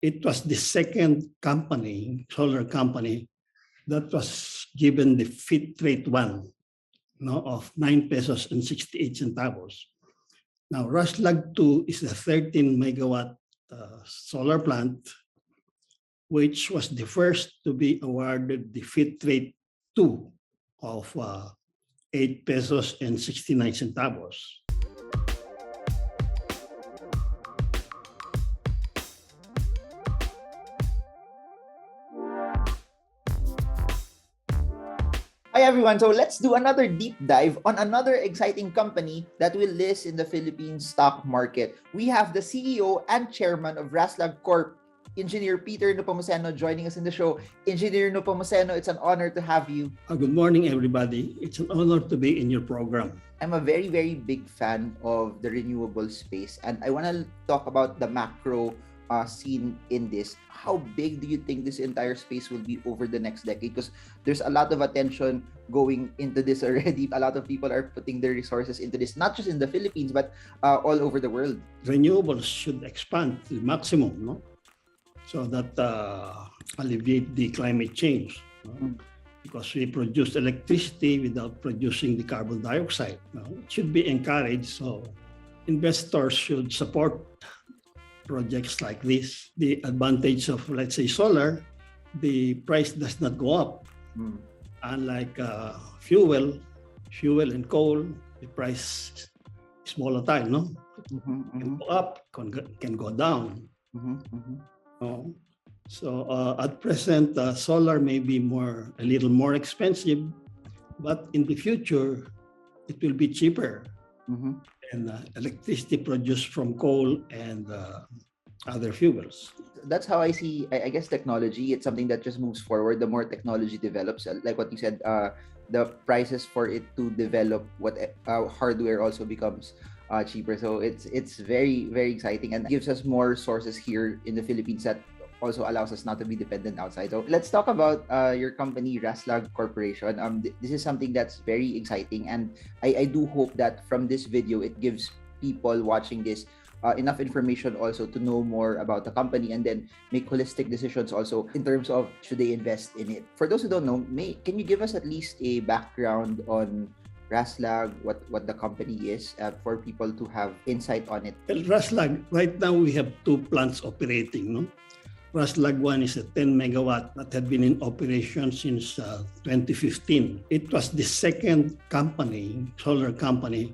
It was the second company, solar company, that was given the fit rate one, of 9 pesos and 68 centavos. Now, Raslag 2 is a 13 megawatt solar plant, which was the first to be awarded the fit rate 2 of 8 pesos and 69 centavos. Hi everyone, so let's do another deep dive on another exciting company that will list in the Philippine stock market. We have the CEO and Chairman of Raslag Corp, Engineer Peter Nepomuceno, joining us in the show. Engineer Nepomuceno, it's an honor to have you. Good morning, everybody. It's an honor to be in your program. I'm a very, very big fan of the renewable space, and I want to talk about the macro scene in this. How big do you think this entire space will be over the next decade? Because there's a lot of attention going into this already. A lot of people are putting their resources into this, not just in the Philippines, but all over the world. Renewables should expand to the maximum, so that alleviate the climate change. Because we produce electricity without producing the carbon dioxide. It should be encouraged, so investors should support projects like this. The advantage of, let's say, solar, the price does not go up. Unlike fuel and coal, the price is volatile, Can go up, can go down. So at present, solar may be a little more expensive, but in the future, it will be cheaper. And electricity produced from coal and other fuels. That's how I see, I guess, technology. It's something that just moves forward. The more technology develops, like what you said, the prices for it to develop hardware also becomes cheaper. So it's very, very exciting and gives us more sources here in the Philippines that also allows us not to be dependent outside. So let's talk about your company, Raslag Corporation. This is something that's very exciting, and I do hope that from this video, it gives people watching this enough information also to know more about the company and then make holistic decisions also in terms of should they invest in it. For those who don't know, can you give us at least a background on Raslag, what the company is, for people to have insight on it? Well, Raslag, right now we have 2 plants operating, Raslag 1 is a 10 megawatt that had been in operation since 2015. It was the second solar company,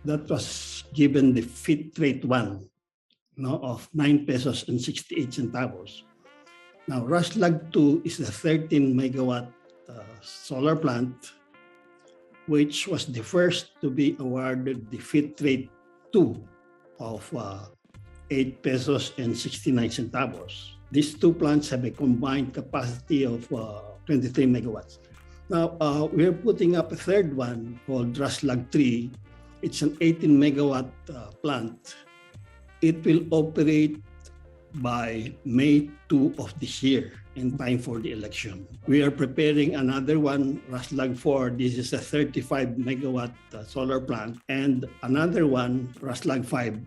that was given the fit rate 1, of 9 pesos and 68 centavos. Now, Raslag 2 is a 13 megawatt solar plant, which was the first to be awarded the fit rate 2 of 8 pesos and 69 centavos. These 2 plants have a combined capacity of 23 megawatts. Now, we're putting up a third one called Raslag 3. It's an 18 megawatt plant. It will operate by May 2 of this year, in time for the election. We are preparing another one, Raslag 4. This is a 35 megawatt solar plant. And another one, Raslag 5,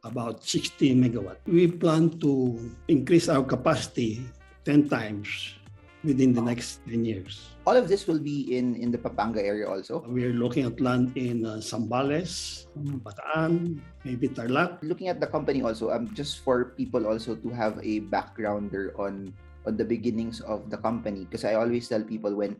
about 60 megawatt. We plan to increase our capacity 10 times within the next 10 years. All of this will be in the Pampanga area also? We are looking at land in Zambales, Bataan, maybe Tarlac. Looking at the company also, just for people also to have a backgrounder on the beginnings of the company, because I always tell people when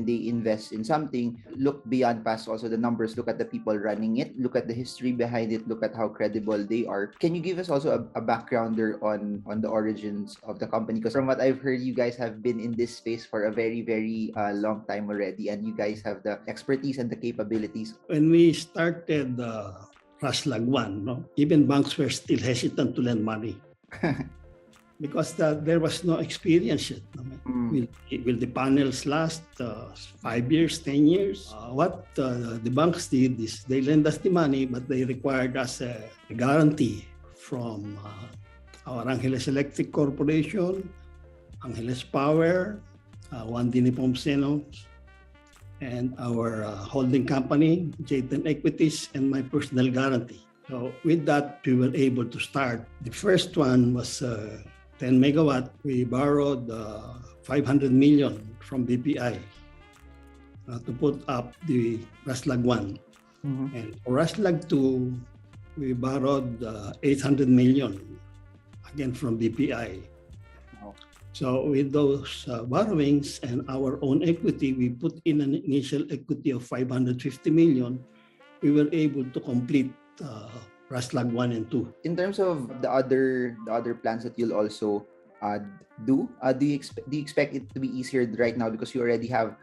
they invest in something, look beyond past also the numbers, look at the people running it, look at the history behind it, look at how credible they are. Can you give us also a backgrounder on the origins of the company? Because from what I've heard, you guys have been in this space for a very, very long time already, and you guys have the expertise and the capabilities. When we started Raslag 1, even banks were still hesitant to lend money. Because there was no experience yet. Will the panels last 5 years, 10 years? What the banks did is they lend us the money, but they required us a guarantee from our Angeles Electric Corporation, Angeles Power, Nepomuceno, and our holding company, J10 Equities, and my personal guarantee. So with that, we were able to start. The first one was 10 megawatt, we borrowed 500 million from BPI to put up the Raslag 1. And for Raslag 2, we borrowed 800 million, again from BPI. So with those borrowings and our own equity, we put in an initial equity of 550 million. We were able to complete Raslag 1 and 2. In terms of the other plans that you'll also do you expect it to be easier right now because you already have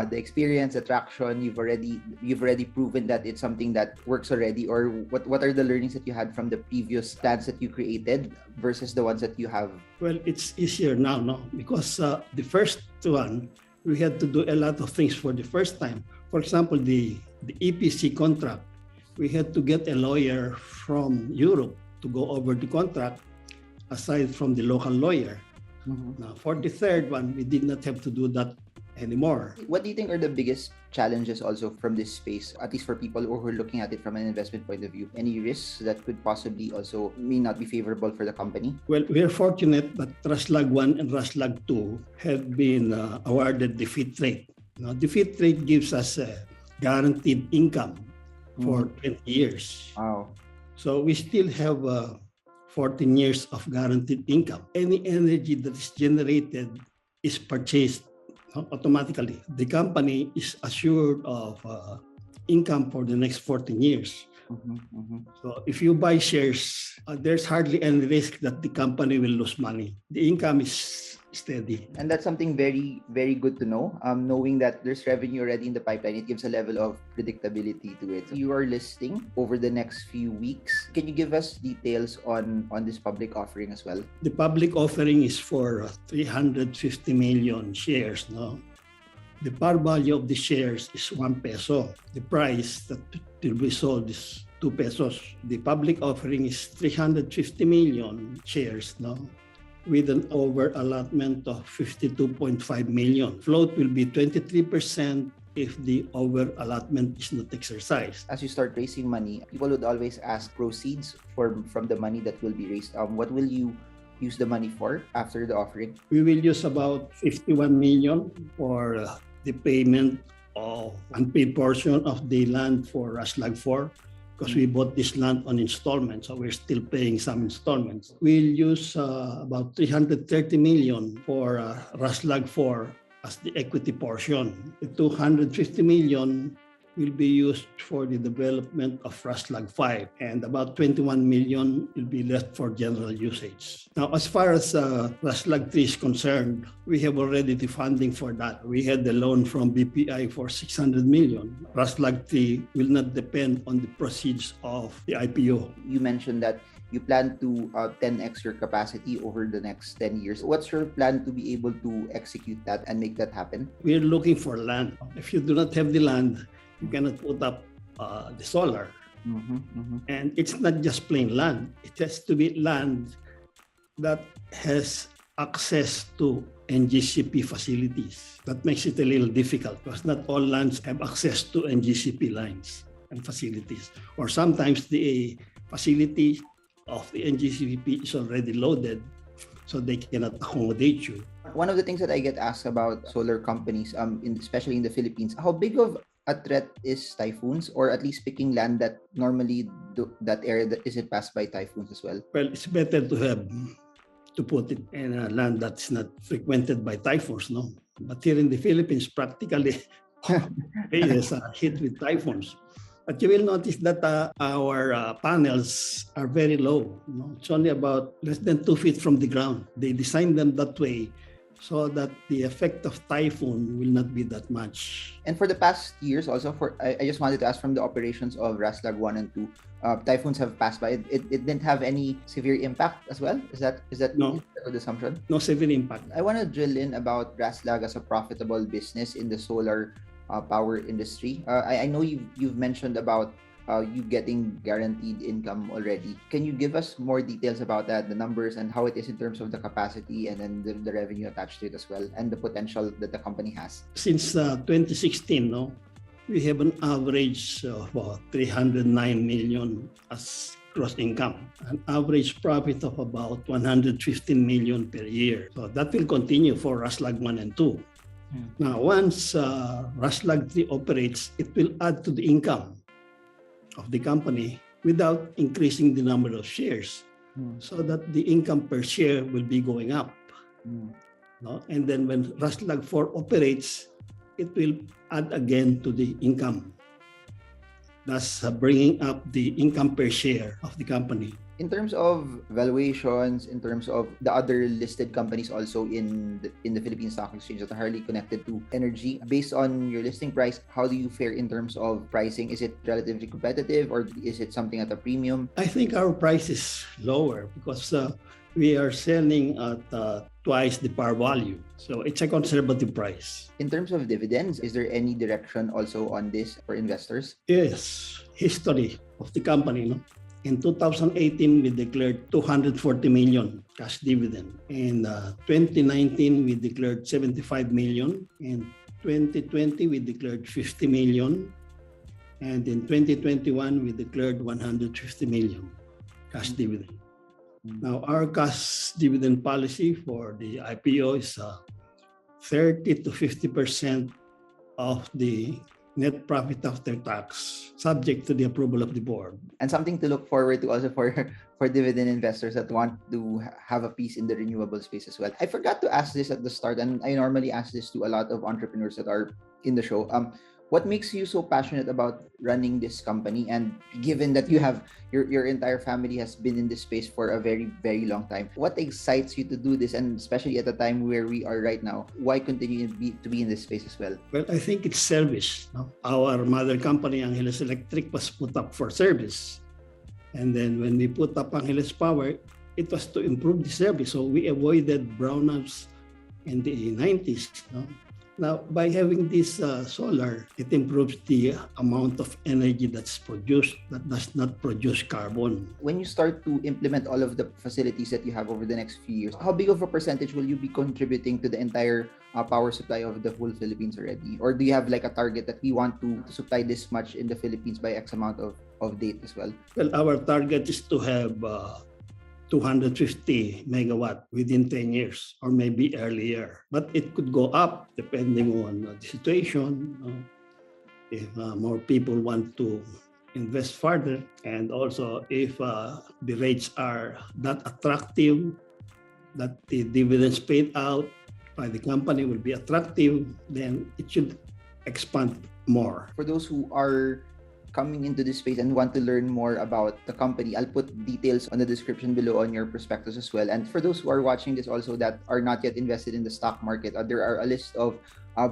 the experience, the traction, you've already proven that it's something that works already, or what are the learnings that you had from the previous plans that you created versus the ones that you have? Well, it's easier now, no? Because the first one, we had to do a lot of things for the first time. For example, the EPC contract, we had to get a lawyer from Europe to go over the contract aside from the local lawyer. Now, for the third one, we did not have to do that anymore. What do you think are the biggest challenges also from this space, at least for people who are looking at it from an investment point of view? Any risks that could possibly also may not be favorable for the company? Well, we are fortunate that Raslag 1 and Raslag 2 have been awarded the FIT rate. Now, the FIT rate gives us a guaranteed income for 20 years. Wow. So we still have 14 years of guaranteed income. Any energy that is generated is purchased automatically. The company is assured of income for the next 14 years. So if you buy shares, there's hardly any risk that the company will lose money. The income is steady. And that's something very, very good to know. Knowing that there's revenue already in the pipeline, it gives a level of predictability to it. You are listing over the next few weeks. Can you give us details on this public offering as well? The public offering is for 350 million shares. No? The par value of the shares is 1 peso. The price that will be sold is 2 pesos. The public offering is 350 million shares, no? With an over allotment of 52.5 million. Float will be 23% if the over allotment is not exercised. As you start raising money, people would always ask proceeds from the money that will be raised. What will you use the money for after the offering? We will use about 51 million for the payment of unpaid portion of the land for Raslag 4, because we bought this land on installments, so we're still paying some installments. We'll use about 330 million for Raslag 4 as the equity portion. The 250 million will be used for the development of Raslag 5, and about 21 million will be left for general usage. Now, as far as Raslag 3 is concerned, we have already the funding for that. We had the loan from BPI for 600 million. Raslag 3 will not depend on the proceeds of the IPO. You mentioned that you plan to 10x your capacity over the next 10 years. What's your plan to be able to execute that and make that happen? We're looking for land. If you do not have the land, you cannot put up the solar. And it's not just plain land. It has to be land that has access to NGCP facilities. That makes it a little difficult because not all lands have access to NGCP lines and facilities. Or sometimes the facility of the NGCP is already loaded, so they cannot accommodate you. One of the things that I get asked about solar companies, especially in the Philippines, how big of a threat is typhoons, or at least picking land that normally that area that isn't passed by typhoons as well? Well, it's better to put it in a land that's not frequented by typhoons, no? But here in the Philippines, practically it is hit with typhoons. But you will notice that our panels are very low. It's only about less than 2 feet from the ground. They designed them that way so that the effect of typhoon will not be that much. And for the past years also, I just wanted to ask, from the operations of Raslag 1 and 2, typhoons have passed by. It didn't have any severe impact as well? Is that No. a good assumption? No severe impact. I want to drill in about Raslag as a profitable business in the solar power industry. I know you've mentioned about you getting guaranteed income already. Can you give us more details about that, the numbers, and how it is in terms of the capacity and then the revenue attached to it as well, and the potential that the company has? Since 2016, we have an average of 309 million as gross income, an average profit of about 115 million per year. So that will continue for Raslag 1 and 2. Now, once Raslag 3 operates, it will add to the income of the company without increasing the number of shares, so that the income per share will be going up. No? And then when Raslag 4 operates, it will add again to the income, thus bringing up the income per share of the company. In terms of valuations, in terms of the other listed companies also in the Philippine Stock Exchange that are highly connected to energy, based on your listing price, how do you fare in terms of pricing? Is it relatively competitive, or is it something at a premium? I think our price is lower because we are selling at twice the par value. So it's a conservative price. In terms of dividends, is there any direction also on this for investors? Yes, history of the company. No? In 2018, we declared 240 million cash dividend. In 2019, we declared 75 million. In 2020, we declared 50 million. And in 2021, we declared 150 million cash dividend. Now, our cash dividend policy for the IPO is 30 to 50% of the net profit after tax, subject to the approval of the board. And something to look forward to also for dividend investors that want to have a piece in the renewable space as well. I forgot to ask this at the start, and I normally ask this to a lot of entrepreneurs that are in the show. What makes you so passionate about running this company? And given that you have your entire family has been in this space for a very, very long time, what excites you to do this? And especially at the time where we are right now, why continue to be in this space as well? Well, I think it's service. No? Our mother company, Angeles Electric, was put up for service. And then when we put up Angeles Power, it was to improve the service. So we avoided brownouts in the 90s. No? Now, by having this solar, it improves the amount of energy that's produced that does not produce carbon. When you start to implement all of the facilities that you have over the next few years, how big of a percentage will you be contributing to the entire power supply of the whole Philippines already? Or do you have like a target that we want to supply this much in the Philippines by X amount of date as well? Well, our target is to have 250 megawatt within 10 years or maybe earlier. But it could go up depending on the situation. If more people want to invest further, and also if the rates are not attractive, that the dividends paid out by the company will be attractive, then it should expand more. For those who are coming into this space and want to learn more about the company, I'll put details on the description below on your prospectus as well. And for those who are watching this also that are not yet invested in the stock market, there are a list of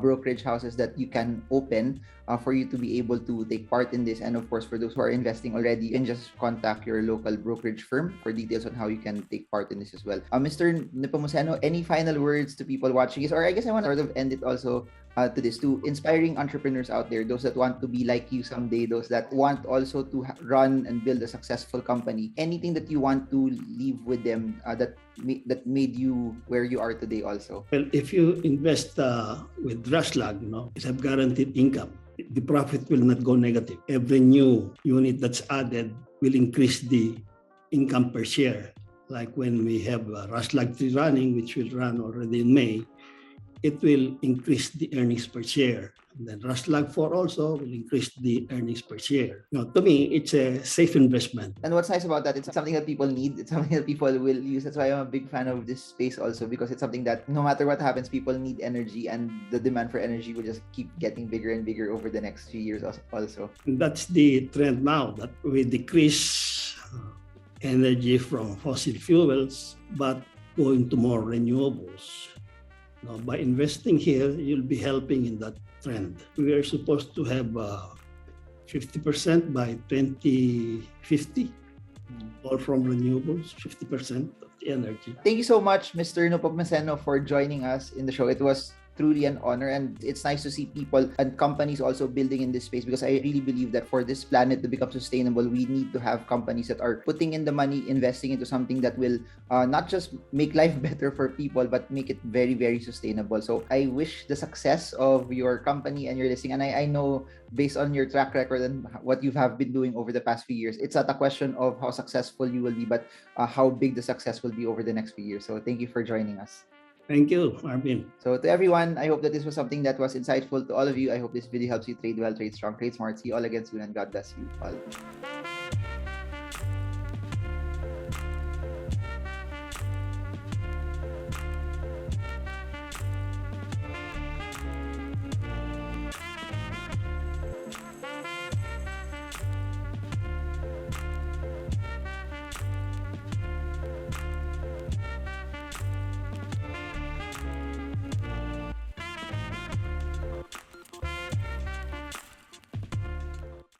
brokerage houses that you can open for you to be able to take part in this. And of course, for those who are investing already, you can just contact your local brokerage firm for details on how you can take part in this as well. Mr. Nepomuceno, any final words to people watching this? Or I guess I want to sort of end it also to this, to inspiring entrepreneurs out there, those that want to be like you someday, those that want also to run and build a successful company. Anything that you want to leave with them that made you where you are today also? Well, if you invest with Raslag, it's a guaranteed income. The profit will not go negative. Every new unit that's added will increase the income per share. Like when we have Raslag 3 running, which will run already in May, it will increase the earnings per share. And then Raslag 4 also will increase the earnings per share. Now, to me, it's a safe investment. And what's nice about that, it's something that people need. It's something that people will use. That's why I'm a big fan of this space also, because it's something that no matter what happens, people need energy, and the demand for energy will just keep getting bigger and bigger over the next few years also. And that's the trend now, that we decrease energy from fossil fuels, but going to more renewables. Now, by investing here, you'll be helping in that trend. We are supposed to have 50% by 2050, all from renewables, 50% of the energy. Thank you so much, Mr. Nepomuceno, for joining us in the show. It was truly an honor, and it's nice to see people and companies also building in this space, because I really believe that for this planet to become sustainable, we need to have companies that are putting in the money, investing into something that will not just make life better for people, but make it very, very sustainable. So I wish the success of your company and your listing. And I know, based on your track record and what you have been doing over the past few years, it's not a question of how successful you will be, but how big the success will be over the next few years. So thank you for joining us. Thank you, Marvin. So to everyone, I hope that this was something that was insightful to all of you. I hope this video helps you trade well, trade strong, trade smart. See you all again soon, and God bless you all.